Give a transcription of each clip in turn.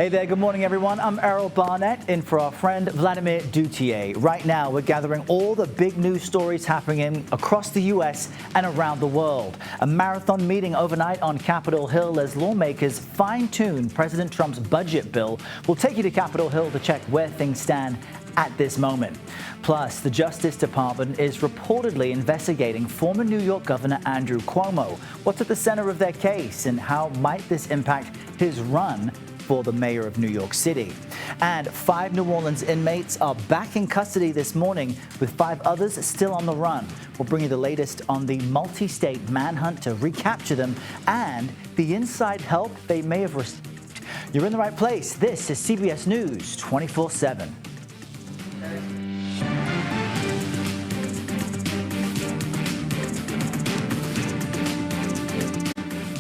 Hey there, good morning, everyone. I'm Errol Barnett, in for our friend Vladimir Duthier. Right now, we're gathering all the big news stories happening across the U.S. and around the world. A marathon meeting overnight on Capitol Hill as lawmakers fine-tune President Trump's budget bill. We'll take you to Capitol Hill to check where things stand at this moment. Plus, the Justice Department is reportedly investigating former New York Governor Andrew Cuomo. What's at the center of their case, and how might this impact his run for the mayor of New York City? And 5 New Orleans inmates are back in custody this morning, with 5 others still on the run. We'll bring you the latest on the multi-state manhunt to recapture them and the inside help they may have received. You're in the right place. This is CBS News 24/7.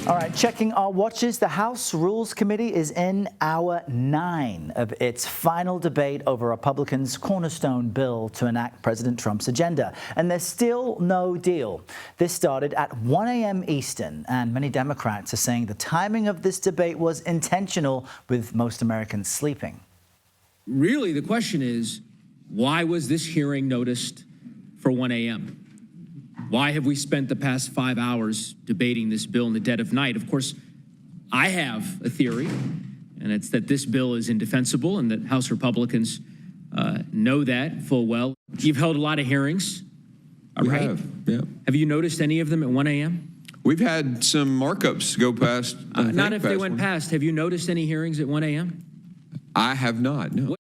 All right, checking our watches, the House Rules Committee is in hour 9 of its final debate over Republicans' cornerstone bill to enact President Trump's agenda. And there's still no deal. This started at 1 a.m. Eastern, and many Democrats are saying the timing of this debate was intentional, with most Americans sleeping. Really, the question is, why was this hearing noticed for 1 a.m.? Why have we spent the past 5 hours debating this bill in the dead of night? Of course, I have a theory, and it's that this bill is indefensible and that House Republicans know that full well. You've held a lot of hearings, right? We have, yeah. Have you noticed any of them at 1 a.m.? We've had some markups go past. Not if they went past. Have you noticed any hearings at 1 a.m.? I have not, no.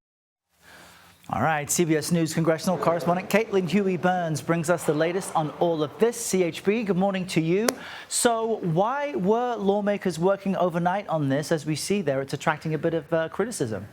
All right, CBS News congressional correspondent Caitlin Huey-Burns brings us the latest on all of this. CHB, good morning to you. So why were lawmakers working overnight on this? As we see there, it's attracting a bit of criticism.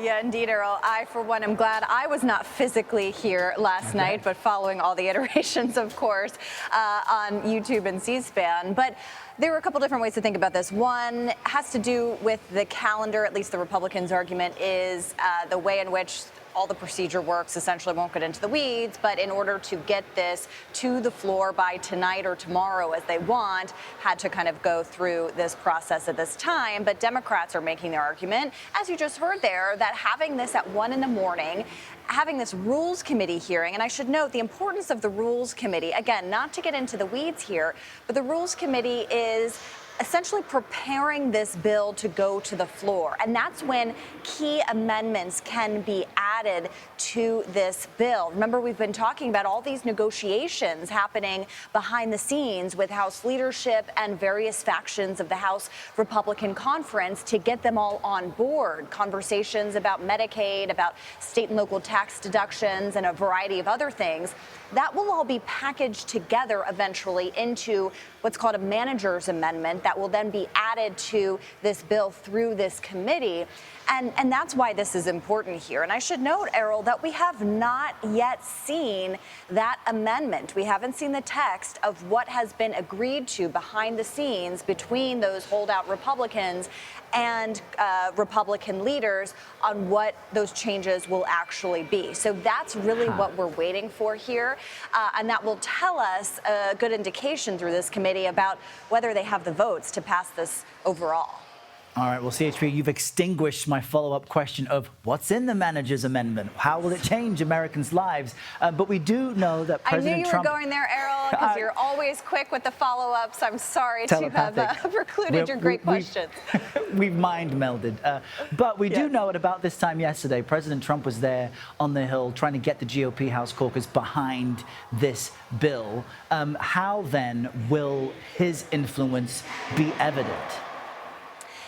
Yeah, indeed, Errol. I, for one, am glad I was not physically here last night, but following all the iterations, of course, on YouTube and C-SPAN. But there were a couple different ways to think about this. One has to do with the calendar. At least the Republicans' argument is the way in which all the procedure works. Essentially, won't get into the weeds, but in order to get this to the floor by tonight or tomorrow, as they want, had to kind of go through this process at this time. But Democrats are making their argument, as you just heard there, that having this at 1 in the morning, having this Rules Committee hearing, and I should note the importance of the Rules Committee, again, not to get into the weeds here, but the Rules Committee is essentially preparing this bill to go to the floor. And that's when key amendments can be added to this bill. Remember, we've been talking about all these negotiations happening behind the scenes with House leadership and various factions of the House Republican Conference to get them all on board. Conversations about Medicaid, about state and local tax deductions, and a variety of other things. That will all be packaged together eventually into what's called a manager's amendment that will then be added to this bill through this committee. And that's why this is important here. And I should note, Errol, that we have not yet seen that amendment. We haven't seen the text of what has been agreed to behind the scenes between those holdout Republicans and Republican leaders on what those changes will actually be. So that's really what we're waiting for here. And that will tell us a good indication through this committee about whether they have the votes to pass this overall. All right, well, CHP, you've extinguished my follow-up question of what's in the manager's amendment. How will it change Americans' lives? But we do know that President Trump... I knew you were going there, Errol, because you're always quick with the follow-ups. I'm sorry to have precluded your great questions. We've mind-melded. But we do know at about this time yesterday, President Trump was there on the Hill trying to get the GOP House caucus behind this bill. How, then, will his influence be evident?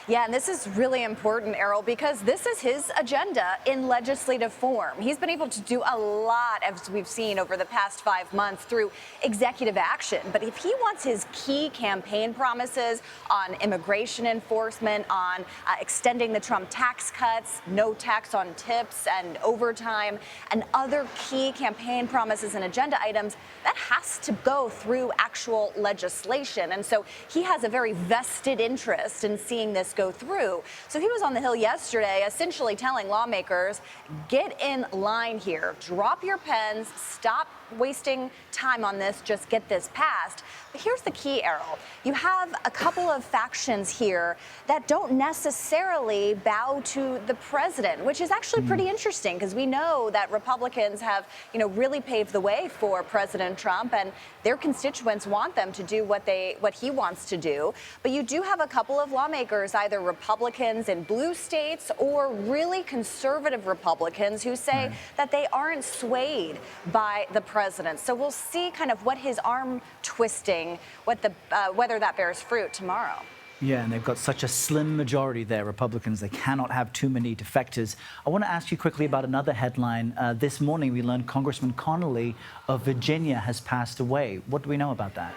Yeah, and this is really important, Errol, because this is his agenda in legislative form. He's been able to do a lot, as we've seen over the past 5 months, through executive action. But if he wants his key campaign promises on immigration enforcement, on extending the Trump tax cuts, no tax on tips and overtime, and other key campaign promises and agenda items, that has to go through actual legislation. And so he has a very vested interest in seeing this go go through. So he was on the Hill yesterday essentially telling lawmakers, get in line here, drop your pens, stop wasting time on this, just get this passed. But here's the key, Errol. You have a couple of factions here that don't necessarily bow to the president, which is actually pretty interesting because we know that Republicans have, really paved the way for President Trump, and their constituents want them to do what he wants to do. But you do have a couple of lawmakers, either Republicans in blue states or really conservative Republicans who say that they aren't swayed by the president. So we'll see kind of what his arm twisting, whether that bears fruit tomorrow. Yeah, and they've got such a slim majority there, Republicans. They cannot have too many defectors. I want to ask you quickly about another headline. This morning, we learned Congressman Connolly of Virginia has passed away. What do we know about that?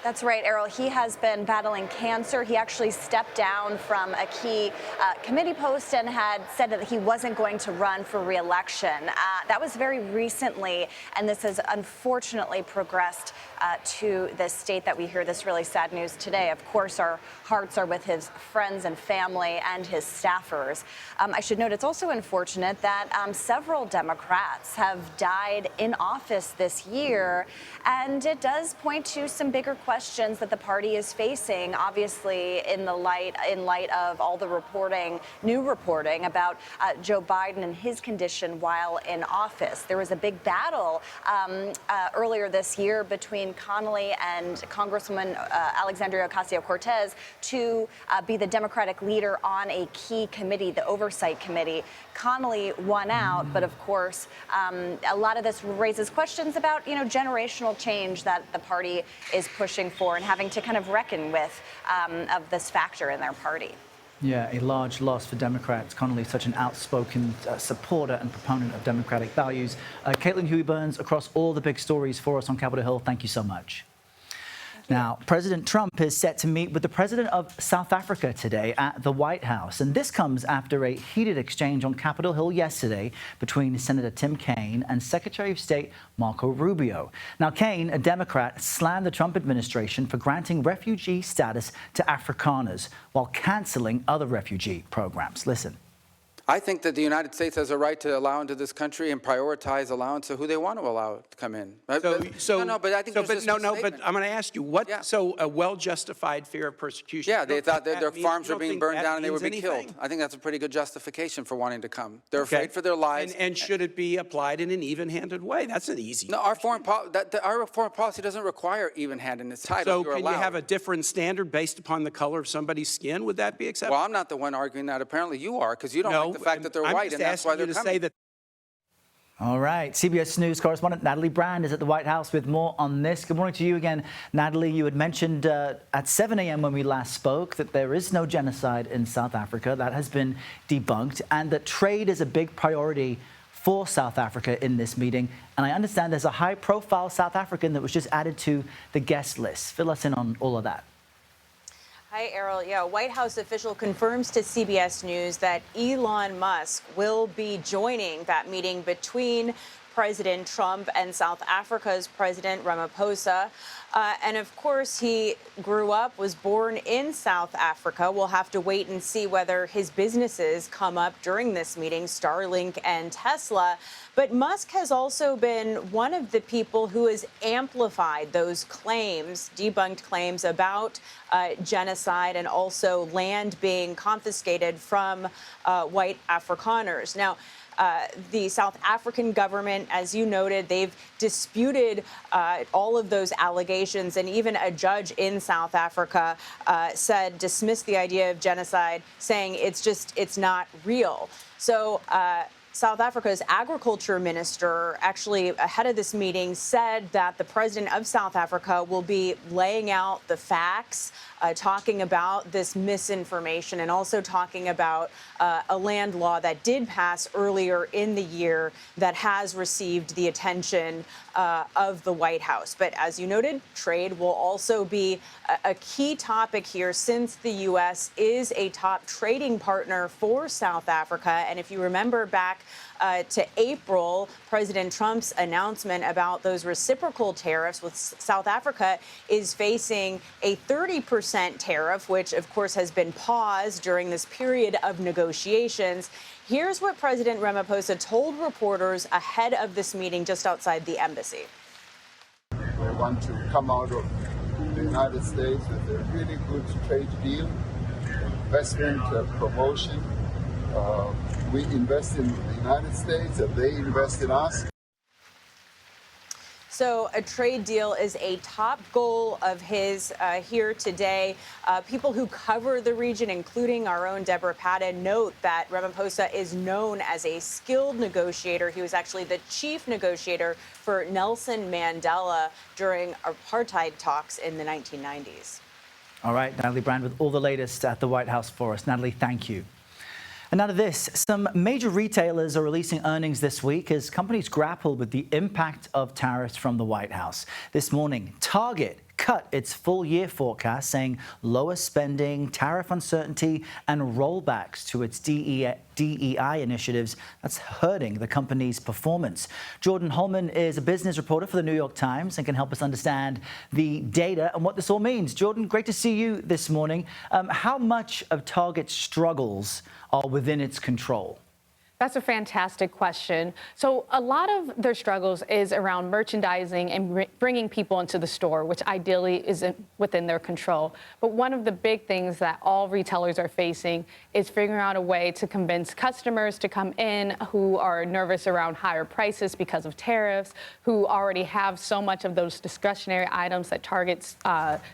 That's right, Errol. He has been battling cancer. He actually stepped down from a key committee post and had said that he wasn't going to run for re-election. That was very recently, and this has unfortunately progressed to the state that we hear this really sad news today. Of course, our hearts are with his friends and family and his staffers. I should note it's also unfortunate that several Democrats have died in office this year, and it does point to some bigger questions that the party is facing, obviously in light of all the new reporting about Joe Biden and his condition while in office. There was a big battle earlier this year between Connolly and Congresswoman Alexandria Ocasio-Cortez to be the Democratic leader on a key committee, the Oversight Committee. Connolly won out, but of course, a lot of this raises questions about, generational change that the party is pushing for and having to kind of reckon with of this factor in their party. Yeah, a large loss for Democrats. Connolly is such an outspoken supporter and proponent of democratic values. Caitlin Huey-Burns, across all the big stories for us on Capitol Hill, thank you so much. Now, President Trump is set to meet with the president of South Africa today at the White House. And this comes after a heated exchange on Capitol Hill yesterday between Senator Tim Kaine and Secretary of State Marco Rubio. Now, Kaine, a Democrat, slammed the Trump administration for granting refugee status to Afrikaners while canceling other refugee programs. Listen. I think that the United States has a right to allow into this country and prioritize allowance of who they want to allow to come in. But I think but I'm going to ask you, what, so a well-justified fear of persecution? Yeah, they thought that their farms were were being burned down and they would be killed. I think that's a pretty good justification for wanting to come. They're afraid for their lives. And should it be applied in an even-handed way? That's an easy No, our foreign policy doesn't require even-handedness. So can you have a different standard based upon the color of somebody's skin? Would that be acceptable? Well, I'm not the one arguing that. Apparently you are, because you don't like the fact that they're white, and that's why they're coming. All right, CBS News correspondent Natalie Brand is at the White House with more on this. Good morning to you again, Natalie. You had mentioned at 7 a.m. when we last spoke that there is no genocide in South Africa. That has been debunked, and that trade is a big priority for South Africa in this meeting. And I understand there's a high-profile South African that was just added to the guest list. Fill us in on all of that. Hi, Errol. Yeah, a White House official confirms to CBS News that Elon Musk will be joining that meeting between President Trump and South Africa's President Ramaphosa. And of course, he grew up, was born in South Africa. We'll have to wait and see whether his businesses come up during this meeting, Starlink and Tesla. But Musk has also been one of the people who has amplified those claims, debunked claims about genocide and also land being confiscated from white Afrikaners. Now, the South African government, as you noted, they've disputed all of those allegations, and even a judge in South Africa dismissed the idea of genocide, saying it's not real. So South Africa's agriculture minister, actually ahead of this meeting, said that the president of South Africa will be laying out the facts, talking about this misinformation, and also talking about a land law that did pass earlier in the year that has received the attention of the White House. But as you noted, trade will also be a key topic here, since the U.S. is a top trading partner for South Africa. And if you remember back to April, President Trump's announcement about those reciprocal tariffs with South Africa is facing a 30% tariff, which, of course, has been paused during this period of negotiations. Here's what President Ramaphosa told reporters ahead of this meeting just outside the embassy. We want to come out of the United States with a really good trade deal, investment promotion. We invest in the United States and they invest in us. So a trade deal is a top goal of his here today. People who cover the region, including our own Deborah Patton, note that Ramaphosa is known as a skilled negotiator. He was actually the chief negotiator for Nelson Mandela during apartheid talks in the 1990s. All right, Natalie Brand with all the latest at the White House for us. Natalie, thank you. And now to this, some major retailers are releasing earnings this week as companies grapple with the impact of tariffs from the White House. This morning, Target cut its full-year forecast, saying lower spending, tariff uncertainty, and rollbacks to its DEI initiatives. That's hurting the company's performance. Jordan Holman is a business reporter for the New York Times and can help us understand the data and what this all means. Jordan, great to see you this morning. How much of Target's struggles are within its control? That's a fantastic question. So a lot of their struggles is around merchandising and bringing people into the store, which ideally isn't within their control. But one of the big things that all retailers are facing is figuring out a way to convince customers to come in who are nervous around higher prices because of tariffs, who already have so much of those discretionary items that Target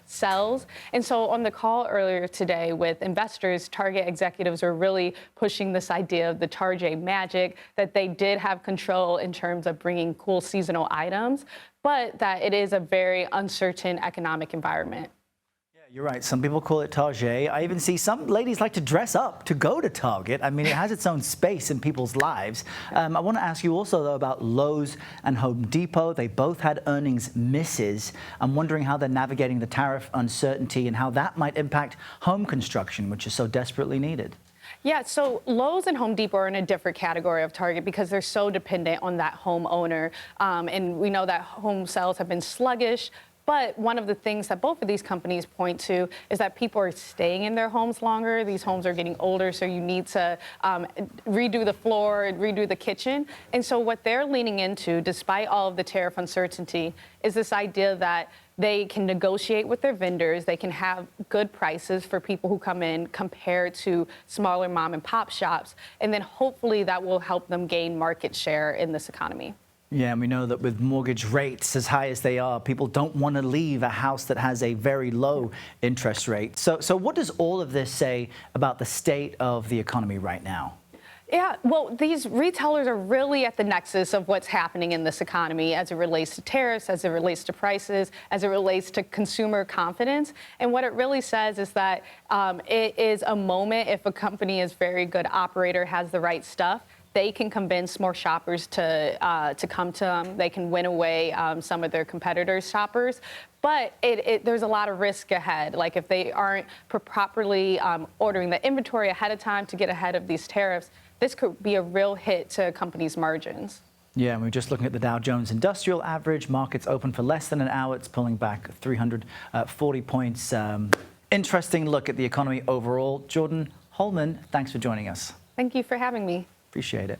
sells. And so on the call earlier today with investors, Target executives are really pushing this idea of the Target magic, that they did have control in terms of bringing cool seasonal items, but that it is a very uncertain economic environment. Yeah, you're right. Some people call it Target. I even see some ladies like to dress up to go to Target. I mean, it has its own space in people's lives. I want to ask you also, though, about Lowe's and Home Depot. They both had earnings misses. I'm wondering how they're navigating the tariff uncertainty and how that might impact home construction, which is so desperately needed. Yeah, so Lowe's and Home Depot are in a different category of Target because they're so dependent on that homeowner. And we know that home sales have been sluggish. But one of the things that both of these companies point to is that people are staying in their homes longer. These homes are getting older, so you need to redo the floor, redo the kitchen. And so what they're leaning into, despite all of the tariff uncertainty, is this idea that they can negotiate with their vendors. They can have good prices for people who come in compared to smaller mom and pop shops. And then hopefully that will help them gain market share in this economy. Yeah, and we know that with mortgage rates as high as they are, people don't want to leave a house that has a very low interest rate. So what does all of this say about the state of the economy right now? Yeah, well, these retailers are really at the nexus of what's happening in this economy as it relates to tariffs, as it relates to prices, as it relates to consumer confidence. And what it really says is that it is a moment, if a company is very good operator, has the right stuff, they can convince more shoppers to come to them. They can win away some of their competitors' shoppers. But there's a lot of risk ahead. Like if they aren't properly ordering the inventory ahead of time to get ahead of these tariffs, this could be a real hit to companies' margins. Yeah, and we're just looking at the Dow Jones Industrial Average. Markets open for less than an hour. It's pulling back 340 points. Interesting look at the economy overall. Jordan Holman, thanks for joining us. Thank you for having me. Appreciate it.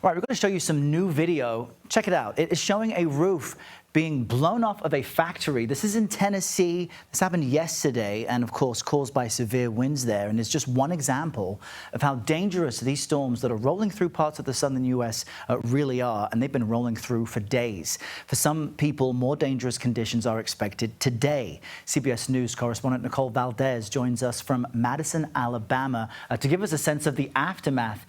All right, we're going to show you some new video. Check it out. It is showing a roof being blown off of a factory. This is in Tennessee. This happened yesterday and, of course, caused by severe winds there. And it's just one example of how dangerous these storms that are rolling through parts of the southern U.S. Really are. And they've been rolling through for days. For some people, more dangerous conditions are expected today. CBS News correspondent Nicole Valdez joins us from Madison, Alabama, to give us a sense of the aftermath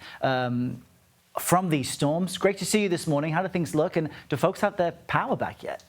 from these storms. Great to see you this morning. How do things look? And do folks have their power back yet?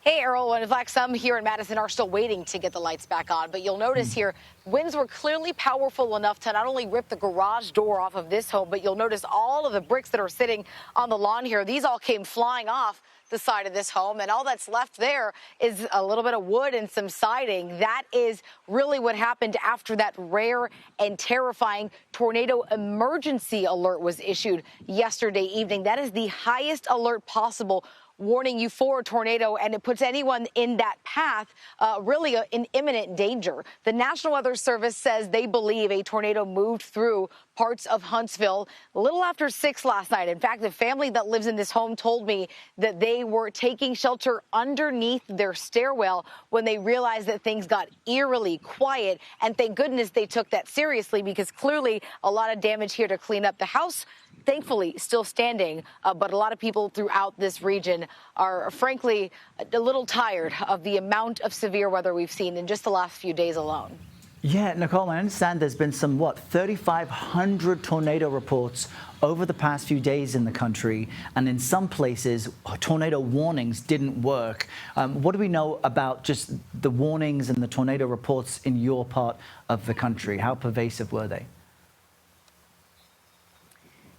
Hey, Errol. In fact, some here in Madison are still waiting to get the lights back on. But you'll notice here, winds were clearly powerful enough to not only rip the garage door off of this home, but you'll notice all of the bricks that are sitting on the lawn here. These all came flying off the side of this home, and all that's left there is a little bit of wood and some siding. That is really what happened after that rare and terrifying tornado emergency alert was issued yesterday evening. That is the highest alert possible, warning you for a tornado, and it puts anyone in that path really in imminent danger. The National Weather Service says they believe a tornado moved through parts of Huntsville a little after 6 last night. In fact, the family that lives in this home told me that they were taking shelter underneath their stairwell when they realized that things got eerily quiet. And thank goodness they took that seriously, because clearly a lot of damage here to clean up. The house, thankfully, still standing, but a lot of people throughout this region are, frankly, a little tired of the amount of severe weather we've seen in just the last few days alone. Yeah, Nicole, I understand there's been some, 3,500 tornado reports over the past few days in the country, and in some places, tornado warnings didn't work. What do we know about just the warnings and the tornado reports in your part of the country? How pervasive were they?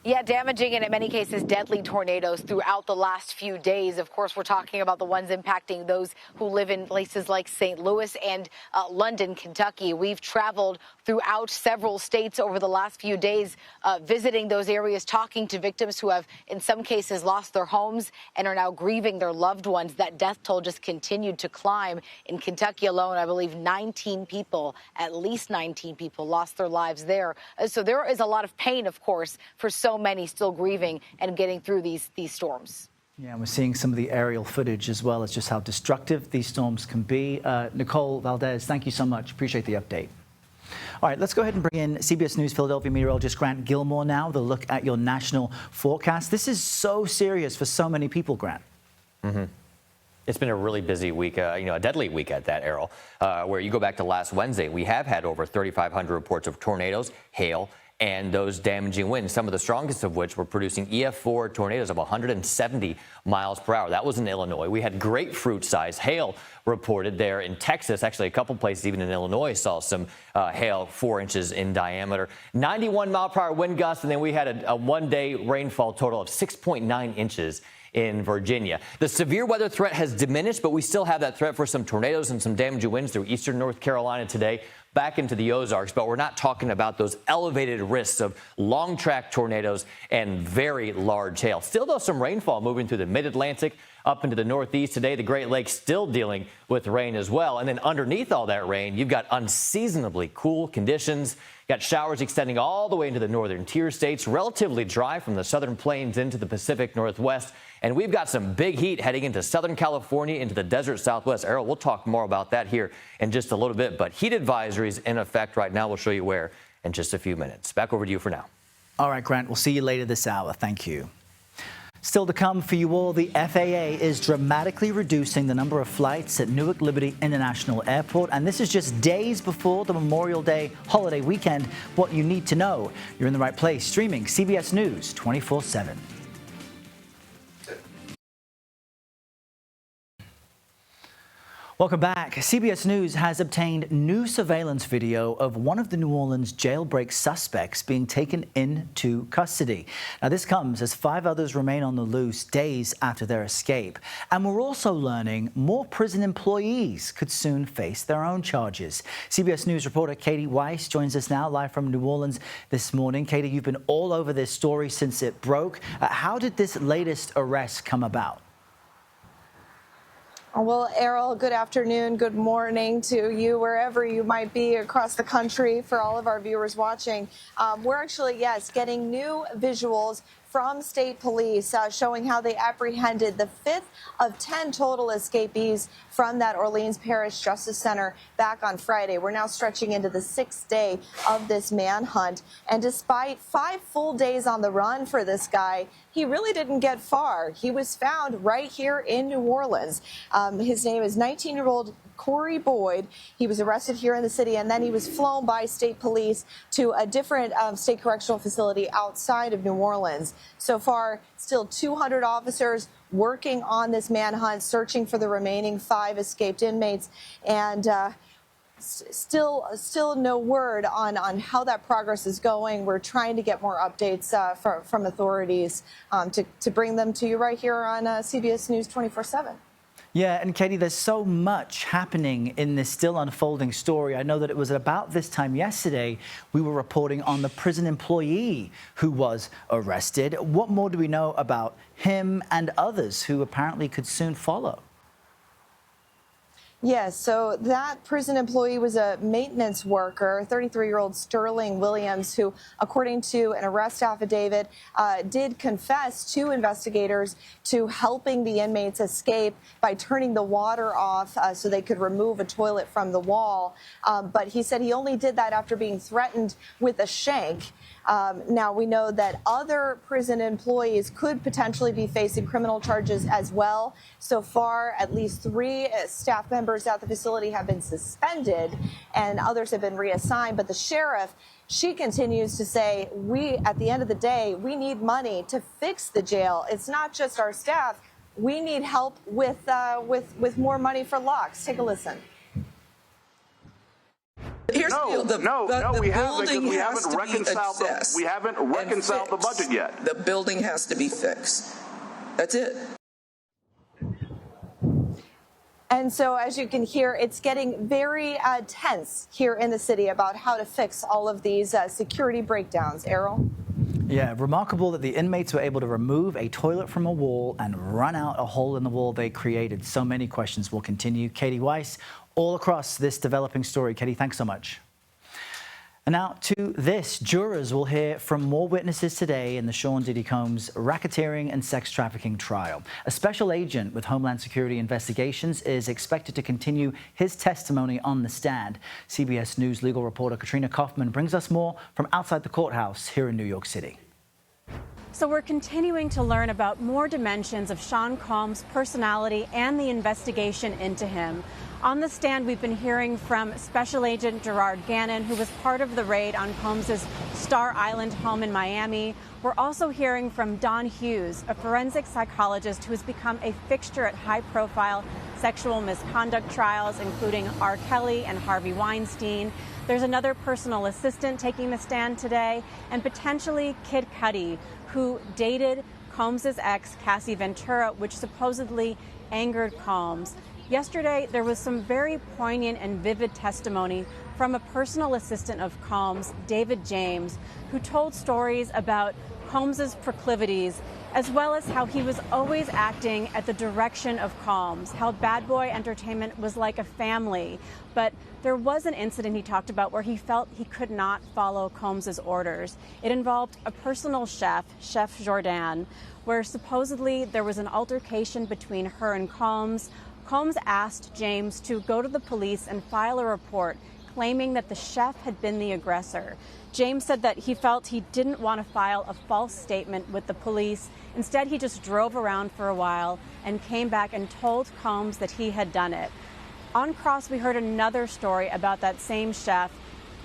Yeah, damaging and in many cases deadly tornadoes throughout the last few days. Of course, we're talking about the ones impacting those who live in places like St. Louis and London, Kentucky. We've traveled throughout several states over the last few days, visiting those areas, talking to victims who have, in some cases, lost their homes and are now grieving their loved ones. That death toll just continued to climb. In Kentucky alone, I believe 19 people, at least 19 people, lost their lives there. So there is a lot of pain, of course, for so many still grieving and getting through these storms. Yeah, and we're seeing some of the aerial footage as well as just how destructive these storms can be. Nicole Valdez, thank you so much. Appreciate the update. All right, let's go ahead and bring in CBS News Philadelphia meteorologist Grant Gilmore now with a look at your national forecast. This is so serious for so many people, Grant. It's been a really busy week, a deadly week at that, Errol, where you go back to last Wednesday. We have had over 3,500 reports of tornadoes, hail, and those damaging winds, some of the strongest of which were producing EF4 tornadoes of 170 miles per hour. That was in Illinois. We had grapefruit-sized hail reported there in Texas. Actually, a couple places, even in Illinois, saw some hail 4 inches in diameter. 91-mile-per-hour wind gusts, and then we had a one-day rainfall total of 6.9 inches in Virginia. The severe weather threat has diminished, but we still have that threat for some tornadoes and some damaging winds through eastern North Carolina today, back into the Ozarks. But we're not talking about those elevated risks of long track tornadoes and very large hail. Still, though, some rainfall moving through the mid-Atlantic up into the Northeast today. The Great Lakes still dealing with rain as well. And then underneath all that rain, you've got unseasonably cool conditions. Got showers extending all the way into the northern tier states, relatively dry from the southern plains into the Pacific Northwest. And we've got some big heat heading into Southern California, into the desert Southwest. Errol, we'll talk more about that here in just a little bit. But heat advisories in effect right now. We'll show you where in just a few minutes. Back over to you for now. All right, Grant, we'll see you later this hour. Thank you. Still to come for you all, the FAA is dramatically reducing the number of flights at Newark Liberty International Airport. And this is just days before the Memorial Day holiday weekend. What you need to know. You're in the right place. Streaming CBS News 24/7. Welcome back. CBS News has obtained new surveillance video of one of the New Orleans jailbreak suspects being taken into custody. Now, this comes as 5 others remain on the loose days after their escape. And we're also learning more prison employees could soon face their own charges. CBS News reporter Katie Weiss joins us now live from New Orleans this morning. Katie, you've been all over this story since it broke. How did this latest arrest come about? Well, Errol, good afternoon, good morning to you, wherever you might be across the country, for all of our viewers watching. We're actually, getting new visuals from state police showing how they apprehended the 5th of 10 total escapees from that Orleans Parish Justice Center back on Friday. We're now stretching into the 6th day of this manhunt. And despite 5 full days on the run for this guy, he really didn't get far. He was found right here in New Orleans. His name is 19-year-old Corey Boyd. He was arrested here in the city, and then he was flown by state police to a different state correctional facility outside of New Orleans. So far, still 200 officers working on this manhunt, searching for the remaining 5 escaped inmates. And Still no word on how that progress is going. We're trying to get more updates from authorities to bring them to you right here on CBS News 24/7. Yeah, and Katie, there's so much happening in this still unfolding story. I know that it was at about this time yesterday we were reporting on the prison employee who was arrested. What more do we know about him and others who apparently could soon follow? Yes, so that prison employee was a maintenance worker, 33-year-old Sterling Williams, who, according to an arrest affidavit, did confess to investigators to helping the inmates escape by turning the water off so they could remove a toilet from the wall. But he said he only did that after being threatened with a shank. Now, we know that other prison employees could potentially be facing criminal charges as well. So far, at least 3 staff members at the facility have been suspended and others have been reassigned. But the sheriff, she continues to say, at the end of the day, we need money to fix the jail. It's not just our staff. We need help with more money for locks. Take a listen. Here's we haven't, because we haven't reconciled the budget yet. The building has to be fixed. That's it. And so, as you can hear, it's getting very tense here in the city about how to fix all of these security breakdowns. Errol? Yeah, remarkable that the inmates were able to remove a toilet from a wall and run out a hole in the wall they created. So many questions will continue. Katie Weiss, all across this developing story. Katie, thanks so much. And now to this. Jurors will hear from more witnesses today in the Sean Diddy Combs racketeering and sex trafficking trial. A special agent with Homeland Security Investigations is expected to continue his testimony on the stand. CBS News legal reporter Katrina Kaufman brings us more from outside the courthouse here in New York City. So we're continuing to learn about more dimensions of Sean Combs' personality and the investigation into him. On the stand, we've been hearing from Special Agent Gerard Gannon, who was part of the raid on Combs' Star Island home in Miami. We're also hearing from Don Hughes, a forensic psychologist who has become a fixture at high-profile sexual misconduct trials, including R. Kelly and Harvey Weinstein. There's another personal assistant taking the stand today, and potentially Kid Cudi, who dated Combs' ex, Cassie Ventura, which supposedly angered Combs. Yesterday, there was some very poignant and vivid testimony from a personal assistant of Combs, David James, who told stories about Combs' proclivities, as well as how he was always acting at the direction of Combs, how Bad Boy Entertainment was like a family. But there was an incident he talked about where he felt he could not follow Combs' orders. It involved a personal chef, Chef Jordan, where supposedly there was an altercation between her and Combs. Combs asked James to go to the police and file a report claiming that the chef had been the aggressor. James said that he felt he didn't want to file a false statement with the police. Instead, he just drove around for a while and came back and told Combs that he had done it. On cross, we heard another story about that same chef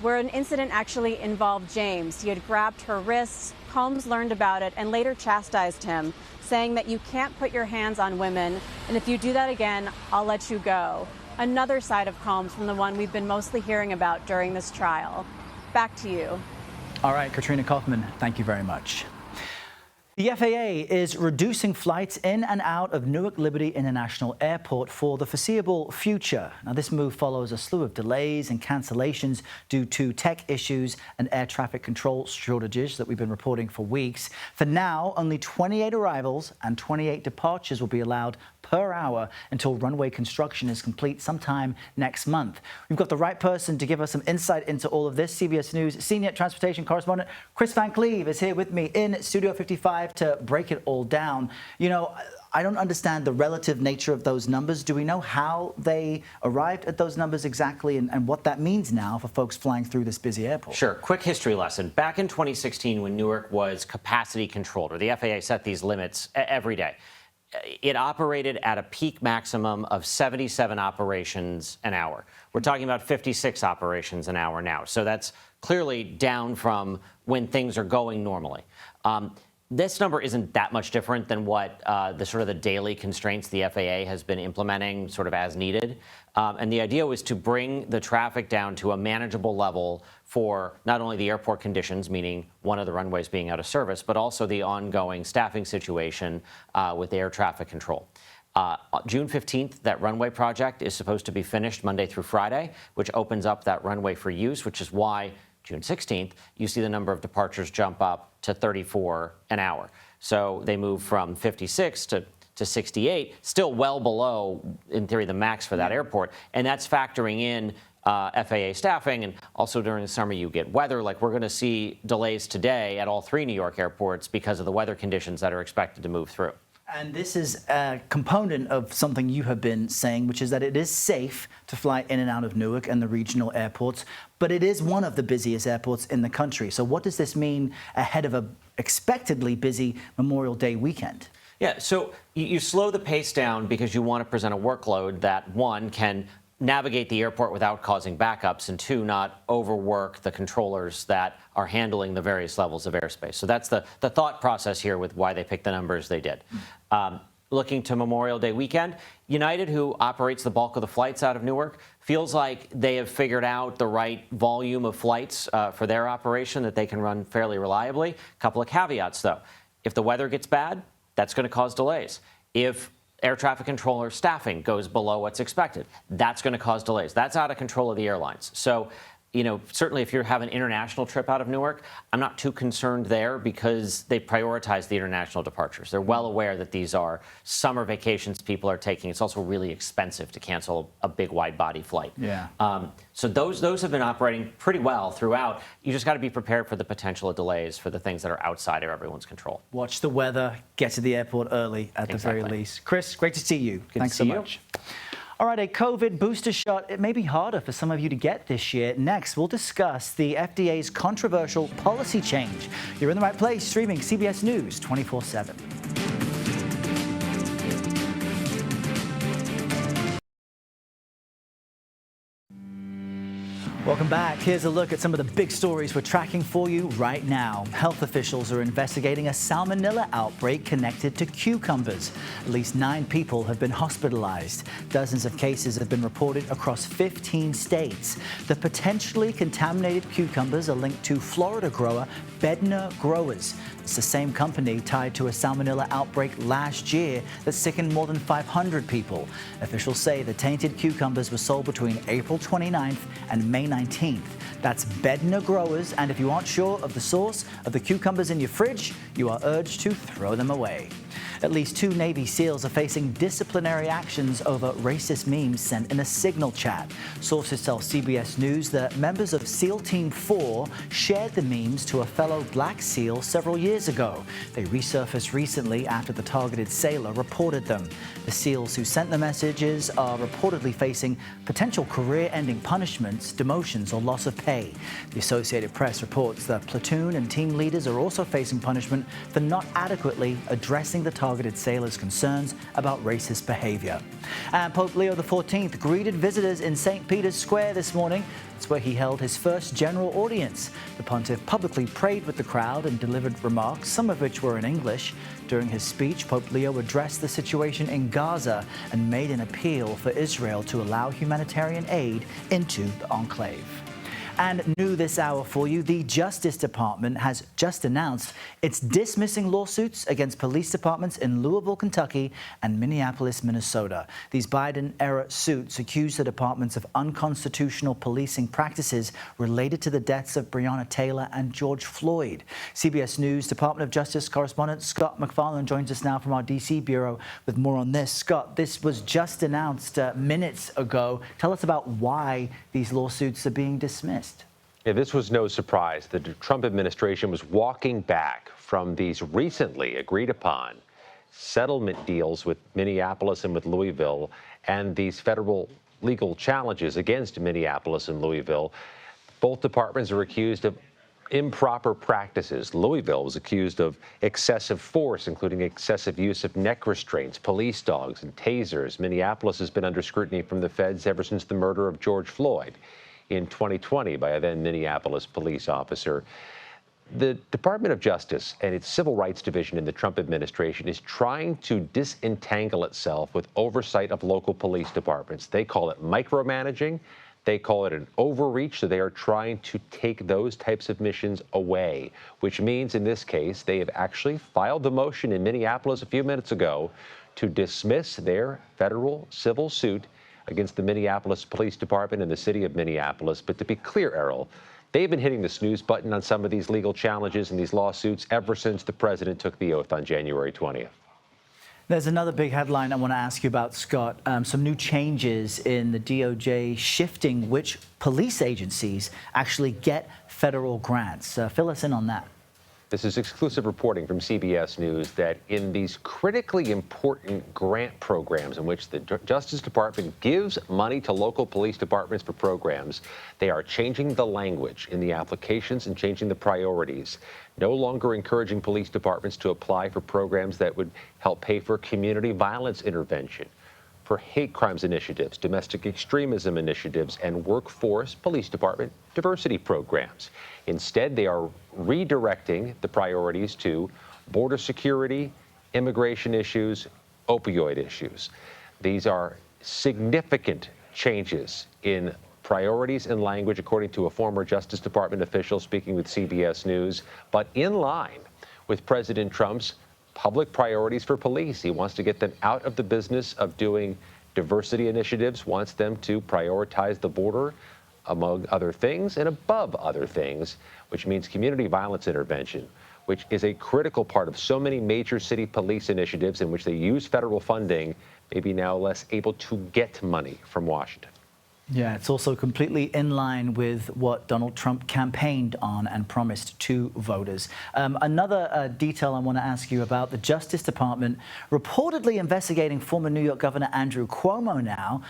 where an incident actually involved James. He had grabbed her wrists. Combs learned about it and later chastised him, saying that you can't put your hands on women, and if you do that again, I'll let you go. Another side of Combs from the one we've been mostly hearing about during this trial. Back to you. All right, Katrina Kaufman, thank you very much. The FAA is reducing flights in and out of Newark Liberty International Airport for the foreseeable future. Now, this move follows a slew of delays and cancellations due to tech issues and air traffic control shortages that we've been reporting for weeks. For now, only 28 arrivals and 28 departures will be allowed per hour until runway construction is complete sometime next month. We've got the right person to give us some insight into all of this. CBS News senior transportation correspondent Chris Van Cleve is here with me in Studio 55 to break it all down. You know, I don't understand the relative nature of those numbers. Do we know how they arrived at those numbers exactly and what that means now for folks flying through this busy airport? Sure. Quick history lesson. Back in 2016, when Newark was capacity controlled, or the FAA set these limits every day, it operated at a peak maximum of 77 operations an hour. We're talking about 56 operations an hour now. So that's clearly down from when things are going normally. This number isn't that much different than what the daily constraints the FAA has been implementing sort of as needed. And the idea was to bring the traffic down to a manageable level for not only the airport conditions, meaning one of the runways being out of service, but also the ongoing staffing situation with air traffic control. June 15th, that runway project is supposed to be finished Monday through Friday, which opens up that runway for use, which is why June 16th, you see the number of departures jump up to 34 an hour. So they move from 56 to 68, still well below, in theory, the max for that airport. And that's factoring in FAA staffing. And also during the summer, you get weather. Like we're going to see delays today at all 3 New York airports because of the weather conditions that are expected to move through. And this is a component of something you have been saying, which is that it is safe to fly in and out of Newark and the regional airports, but it is one of the busiest airports in the country. So what does this mean ahead of a expectedly busy Memorial Day weekend? Yeah, so you slow the pace down because you want to present a workload that, one, can navigate the airport without causing backups, and two, not overwork the controllers that are handling the various levels of airspace. So that's the thought process here with why they picked the numbers they did. Looking to Memorial Day weekend, United, who operates the bulk of the flights out of Newark, feels like they have figured out the right volume of flights for their operation that they can run fairly reliably. A couple of caveats, though. If the weather gets bad, that's going to cause delays. If air traffic controller staffing goes below what's expected, that's going to cause delays. That's out of control of the airlines. So, certainly if you have an international trip out of Newark, I'm not too concerned there because they prioritize the international departures. They're well aware that these are summer vacations people are taking. It's also really expensive to cancel a big wide body flight. Yeah. So those have been operating pretty well throughout. You just got to be prepared for the potential of delays for the things that are outside of everyone's control. Watch the weather, get to the airport early at the very least. Chris, great to see you. Thanks so much. All right, a COVID booster shot, it may be harder for some of you to get this year. Next, we'll discuss the FDA's controversial policy change. You're in the right place, streaming CBS News 24/7. Welcome back. Here's a look at some of the big stories we're tracking for you right now. Health officials are investigating a salmonella outbreak connected to cucumbers. At least 9 people have been hospitalized. Dozens of cases have been reported across 15 states. The potentially contaminated cucumbers are linked to Florida grower Bedner Growers. It's the same company tied to a salmonella outbreak last year that sickened more than 500 people. Officials say the tainted cucumbers were sold between April 29th and May 19th. That's Bedner Growers, and if you aren't sure of the source of the cucumbers in your fridge, you are urged to throw them away. At least 2 Navy SEALs are facing disciplinary actions over racist memes sent in a Signal chat. Sources tell CBS News that members of SEAL Team 4 shared the memes to a fellow black SEAL several years ago. They resurfaced recently after the targeted sailor reported them. The SEALs who sent the messages are reportedly facing potential career-ending punishments, demotions, or loss of pay. The Associated Press reports that platoon and team leaders are also facing punishment for not adequately addressing the targeted sailor's concerns about racist behavior. And Pope Leo XIV greeted visitors in St. Peter's Square this morning. It's where he held his first general audience. The pontiff publicly prayed with the crowd and delivered remarks, some of which were in English. During his speech, Pope Leo addressed the situation in Gaza and made an appeal for Israel to allow humanitarian aid into the enclave. And new this hour for you, the Justice Department has just announced it's dismissing lawsuits against police departments in Louisville, Kentucky and Minneapolis, Minnesota. These Biden-era suits accuse the departments of unconstitutional policing practices related to the deaths of Breonna Taylor and George Floyd. CBS News Department of Justice correspondent Scott McFarland joins us now from our D.C. bureau with more on this. Scott, this was just announced minutes ago. Tell us about why these lawsuits are being dismissed. Yeah, this was no surprise. The Trump administration was walking back from these recently agreed upon settlement deals with Minneapolis and with Louisville and these federal legal challenges against Minneapolis and Louisville. Both departments are accused of improper practices. Louisville was accused of excessive force, including excessive use of neck restraints, police dogs, and tasers. Minneapolis has been under scrutiny from the feds ever since the murder of George Floyd in 2020 by a then Minneapolis police officer. The Department of Justice and its Civil Rights Division in the Trump administration is trying to disentangle itself with oversight of local police departments. They call it micromanaging. They call it an overreach, so they are trying to take those types of missions away, which means in this case, they have actually filed the motion in Minneapolis a few minutes ago to dismiss their federal civil suit against the Minneapolis Police Department and the city of Minneapolis. But to be clear, Errol, they've been hitting the snooze button on some of these legal challenges and these lawsuits ever since the president took the oath on January 20th. There's another big headline I want to ask you about, Scott. Some new changes in the DOJ shifting which police agencies actually get federal grants. Fill us in on that. This is exclusive reporting from CBS News that in these critically important grant programs in which the Justice Department gives money to local police departments for programs, they are changing the language in the applications and changing the priorities, no longer encouraging police departments to apply for programs that would help pay for community violence intervention, for hate crimes initiatives, domestic extremism initiatives, and workforce police department diversity programs. Instead, they are redirecting the priorities to border security, immigration issues, opioid issues. These are significant changes in priorities and language, according to a former Justice Department official speaking with CBS News, but in line with President Trump's public priorities for police. He wants to get them out of the business of doing diversity initiatives, wants them to prioritize the border, among other things, and above other things, which means community violence intervention, which is a critical part of so many major city police initiatives in which they use federal funding, maybe now less able to get money from Washington. Yeah, it's also completely in line with what Donald Trump campaigned on and promised to voters. Another detail I want to ask you about, the Justice Department reportedly investigating former New York Governor Andrew Cuomo now.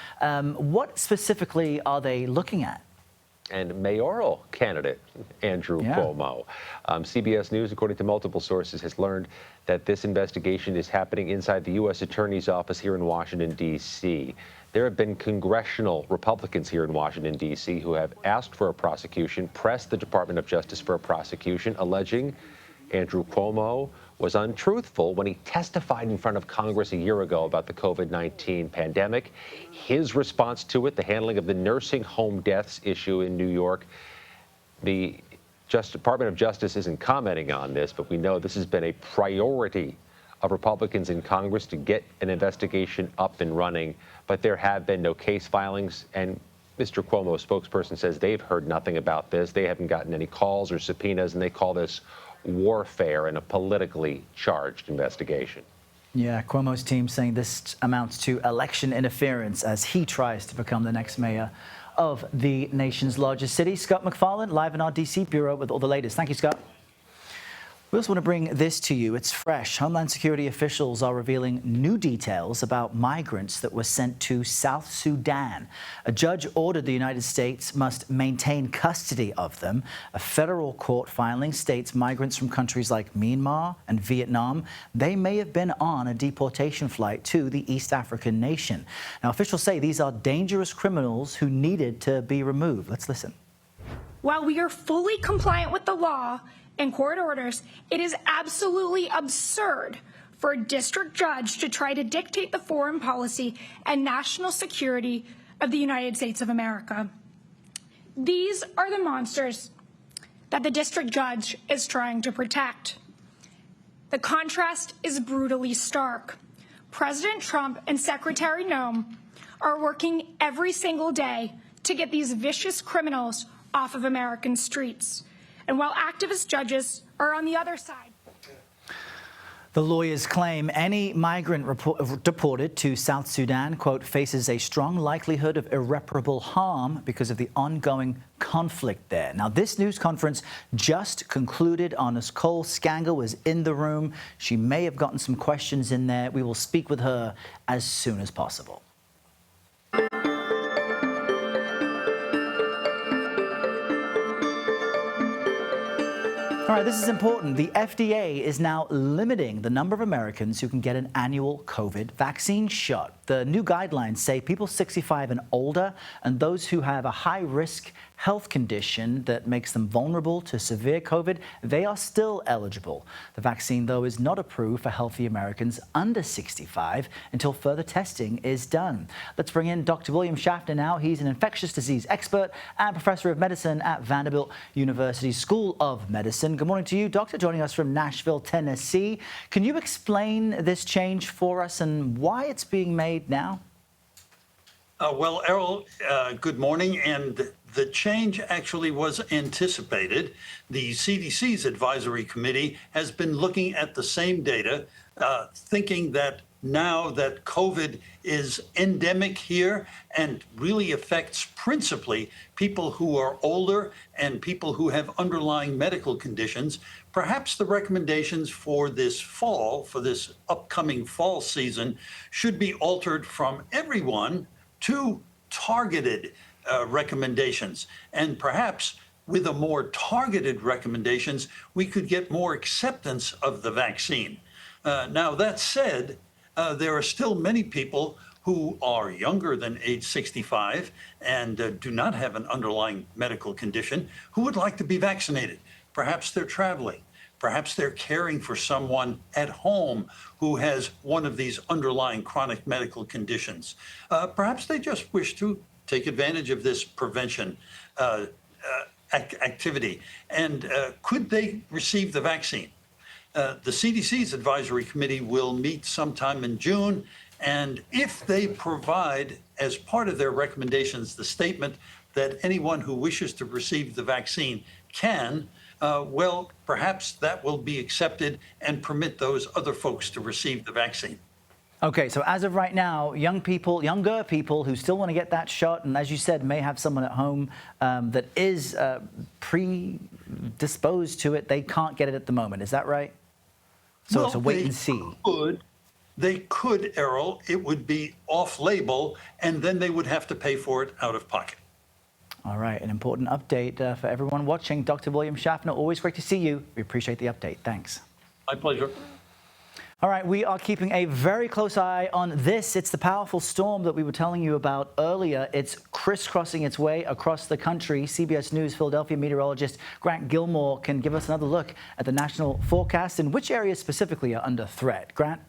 What specifically are they looking at? And mayoral candidate Andrew Cuomo. CBS News, according to multiple sources, has learned that this investigation is happening inside the U.S. Attorney's Office here in Washington, D.C. There have been congressional Republicans here in Washington, D.C. who have asked for a prosecution, pressed the Department of Justice for a prosecution, alleging Andrew Cuomo was untruthful when he testified in front of Congress a year ago about the COVID-19 pandemic. His response to it, the handling of the nursing home deaths issue in New York. The Department of Justice isn't commenting on this, but we know this has been a priority of Republicans in Congress to get an investigation up and running, but there have been no case filings, and Mr. Cuomo's spokesperson says they've heard nothing about this. They haven't gotten any calls or subpoenas, and they call this warfare and a politically charged investigation. Yeah, Cuomo's team saying this amounts to election interference as he tries to become the next mayor of the nation's largest city. Scott McFarland, live in our D.C. bureau with all the latest. Thank you, Scott. We also want to bring this to you. It's fresh. Homeland Security officials are revealing new details about migrants that were sent to South Sudan. A judge ordered the United States must maintain custody of them. A federal court filing states migrants from countries like Myanmar and Vietnam, they may have been on a deportation flight to the East African nation. Now, officials say these are dangerous criminals who needed to be removed. Let's listen. While we are fully compliant with the law and court orders, it is absolutely absurd for a district judge to try to dictate the foreign policy and national security of the United States of America. These are the monsters that the district judge is trying to protect. The contrast is brutally stark. President Trump and Secretary Noem are working every single day to get these vicious criminals off of American streets. And while activist judges are on the other side. The lawyers claim any migrant deported to South Sudan, quote, faces a strong likelihood of irreparable harm because of the ongoing conflict there. Now, this news conference just concluded. Nicole Scangle was in the room. She may have gotten some questions in there. We will speak with her as soon as possible. All right, this is important. The FDA is now limiting the number of Americans who can get an annual COVID vaccine shot. The new guidelines say people 65 and older and those who have a high-risk health condition that makes them vulnerable to severe COVID, they are still eligible. The vaccine, though, is not approved for healthy Americans under 65 until further testing is done. Let's bring in Dr. William Schaffner now. He's an infectious disease expert and professor of medicine at Vanderbilt University School of Medicine. Good morning to you, Doctor, joining us from Nashville, Tennessee. Can you explain this change for us and why it's being made now? Well, Errol, good morning. And the change actually was anticipated. The CDC's advisory committee has been looking at the same data, thinking that now that COVID is endemic here and really affects principally people who are older and people who have underlying medical conditions, perhaps the recommendations for this fall, for this upcoming fall season, should be altered from everyone to targeted recommendations. And perhaps with a more targeted recommendations, we could get more acceptance of the vaccine. Now, that said, there are still many people who are younger than age 65 and do not have an underlying medical condition who would like to be vaccinated. Perhaps they're traveling. Perhaps they're caring for someone at home who has one of these underlying chronic medical conditions. Perhaps they just wish to take advantage of this prevention activity. And could they receive the vaccine? The CDC's advisory committee will meet sometime in June. And if they provide, as part of their recommendations, the statement that anyone who wishes to receive the vaccine can, well, perhaps that will be accepted and permit those other folks to receive the vaccine. Okay, so as of right now, younger people who still want to get that shot, and as you said, may have someone at home that is predisposed to it, they can't get it at the moment. Is that right? So well, it's a wait and see. They could, Errol. It would be off-label, and then they would have to pay for it out of pocket. All right, an important update for everyone watching. Dr. William Schaffner, always great to see you. We appreciate the update. Thanks. My pleasure. All right, we are keeping a very close eye on this. It's the powerful storm that we were telling you about earlier. It's crisscrossing its way across the country. CBS News Philadelphia meteorologist Grant Gilmore can give us another look at the national forecast and which areas specifically are under threat. Grant?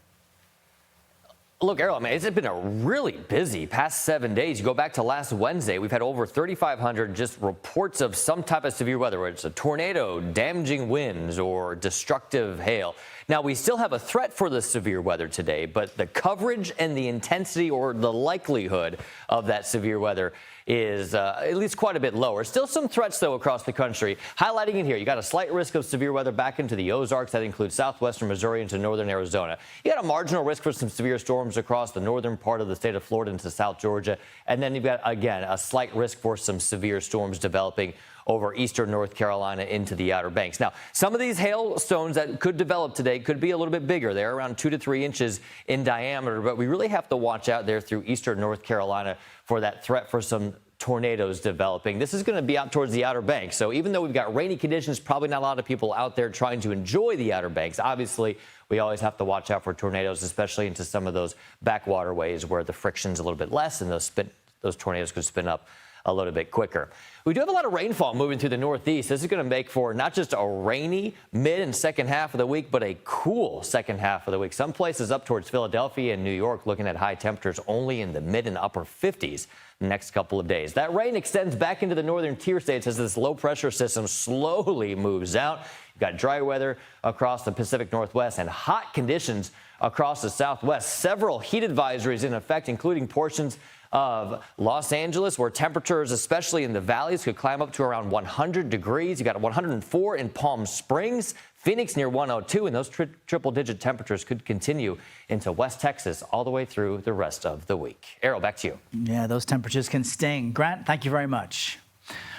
Look, Errol, it's been a really busy past 7 days. You go back to last Wednesday, we've had over 3,500 just reports of some type of severe weather, whether it's a tornado, damaging winds, or destructive hail. Now, we still have a threat for the severe weather today, but the coverage and the intensity or the likelihood of that severe weather is at least quite a bit lower. Still some threats, though, across the country. Highlighting in here, you got a slight risk of severe weather back into the Ozarks. That includes southwestern Missouri into northern Arizona. You got a marginal risk for some severe storms across the northern part of the state of Florida into South Georgia. And then you've got, again, a slight risk for some severe storms developing over eastern North Carolina into the Outer Banks. Now, some of these hailstones that could develop today could be a little bit bigger. They're around 2 to 3 inches in diameter, but we really have to watch out there through eastern North Carolina for that threat for some tornadoes developing. This is going to be out towards the Outer Banks. So even though we've got rainy conditions, probably not a lot of people out there trying to enjoy the Outer Banks. Obviously, we always have to watch out for tornadoes, especially into some of those backwaterways where the friction's a little bit less and those tornadoes could spin up a little bit quicker. We do have a lot of rainfall moving through the Northeast. This is going to make for not just a rainy mid and second half of the week, but a cool second half of the week. Some places up towards Philadelphia and New York looking at high temperatures only in the mid and upper 50s the next couple of days. That rain extends back into the northern tier states as this low pressure system slowly moves out. You've got dry weather across the Pacific Northwest and hot conditions across the Southwest. Several heat advisories in effect, including portions of Los Angeles, where temperatures, especially in the valleys, could climb up to around 100 degrees. You got 104 in Palm Springs, Phoenix near 102, and those triple-digit temperatures could continue into West Texas all the way through the rest of the week. Errol, back to you. Yeah, those temperatures can sting. Grant, thank you very much.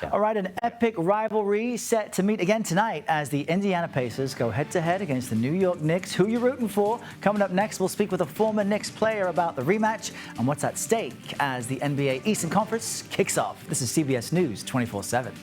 Yeah. All right, an epic rivalry set to meet again tonight as the Indiana Pacers go head-to-head against the New York Knicks. Who you rooting for? Coming up next, we'll speak with a former Knicks player about the rematch and what's at stake as the NBA Eastern Conference kicks off. This is CBS News 24/7.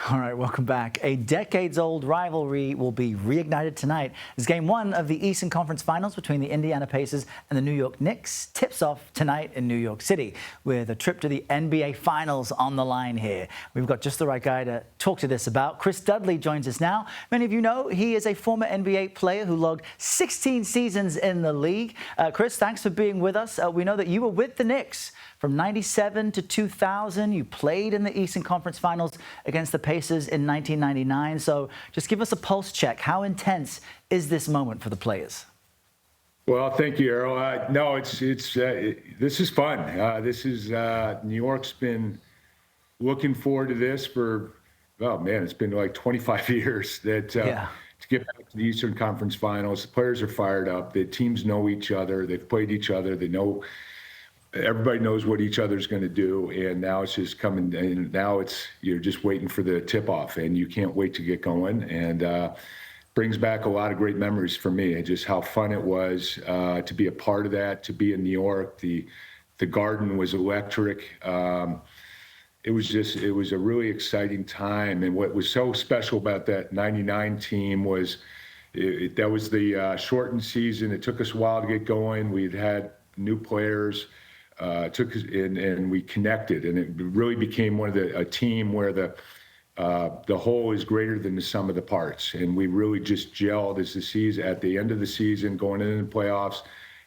All right, welcome back. A decades-old rivalry will be reignited tonight as Game 1 of the Eastern Conference Finals between the Indiana Pacers and the New York Knicks tips off tonight in New York City, with a trip to the NBA Finals on the line here. We've got just the right guy to talk to this about. Chris Dudley joins us now. Many of you know he is a former NBA player who logged 16 seasons in the league. Chris, thanks for being with us. We know that you were with the Knicks from 97 to 2000. You played in the Eastern Conference Finals against the Pacers in 1999. So just give us a pulse check. How intense is this moment for the players? Well, thank you, Errol. No, this is fun. New York's been looking forward to this for, oh man, it's been like 25 years to get back to the Eastern Conference Finals. The players are fired up. The teams know each other. They've played each other. They know. Everybody knows what each other's going to do, and now it's just coming. And now you're just waiting for the tip-off, and you can't wait to get going. And brings back a lot of great memories for me. And just how fun it was to be a part of that, to be in New York. The Garden was electric. It was a really exciting time. And what was so special about that '99 team was that was the shortened season. It took us a while to get going. We'd had new players. Took us in, and we connected, and it really became a team where the whole is greater than the sum of the parts, and we really just gelled at the end of the season, going into the playoffs,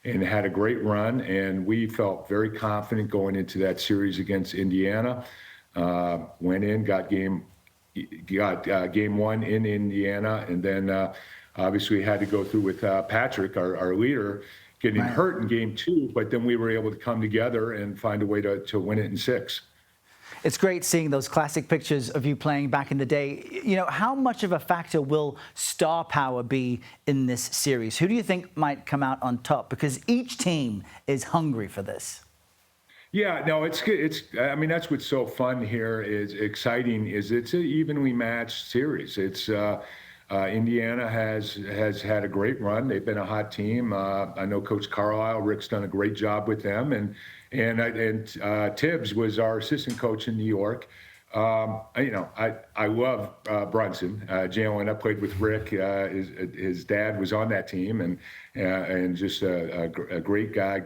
and had a great run, and we felt very confident going into that series against Indiana. Went in, got game one in Indiana, and then obviously had to go through with Patrick, our leader, getting hurt in game 2, but then we were able to come together and find a way to win it in 6. It's great seeing those classic pictures of you playing back in the day. You know, how much of a factor will star power be in this series? Who do you think might come out on top? Because each team is hungry for this. Yeah, no, it's good. I mean, that's what's so fun here, is exciting, is it's an evenly matched series. Indiana has had a great run. They've been a hot team. I know Coach Carlisle, Rick's done a great job with them, and Tibbs was our assistant coach in New York. I love Brunson, Jalen. I played with Rick. His dad was on that team, and just a great guy, a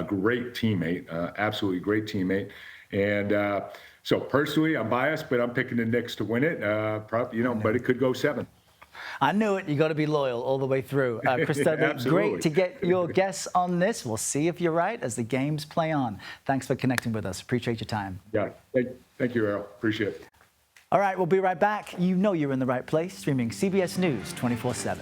great teammate, absolutely great teammate, and. So personally, I'm biased, but I'm picking the Knicks to win it. But it could go 7. I knew it. You got to be loyal all the way through. Chris Dudley, great to get your guess on this. We'll see if you're right as the games play on. Thanks for connecting with us. Appreciate your time. Yeah, thank you, Errol. Appreciate it. All right, we'll be right back. You know you're in the right place, streaming CBS News 24/7.